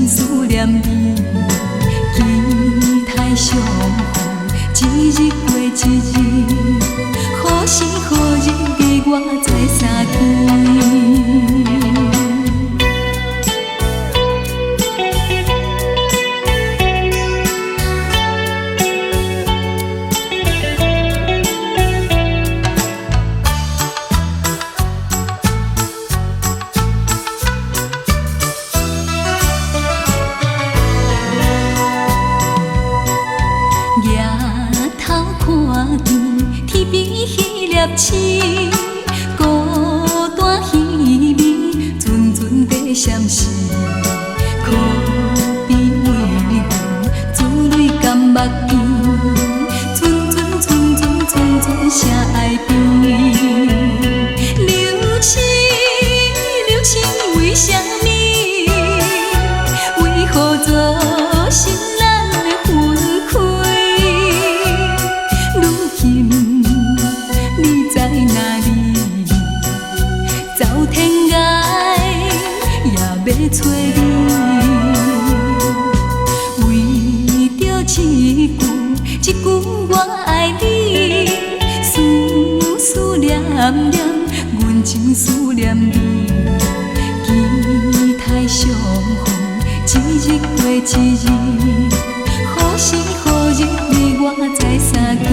情思念你，期待相逢，一日过一日，何时何日你我再相见？星，孤单稀微，阵阵地闪烁。可比为阮珠泪甘目边，寸寸寸寸寸寸谁爱变？流星，流星为什么？为何做心咱的分开？如今。你在哪里？走天涯也要找你。为着一句我爱你，思思念念，阮情思念你。期待相逢，一日过一日，何时何日你我再相见？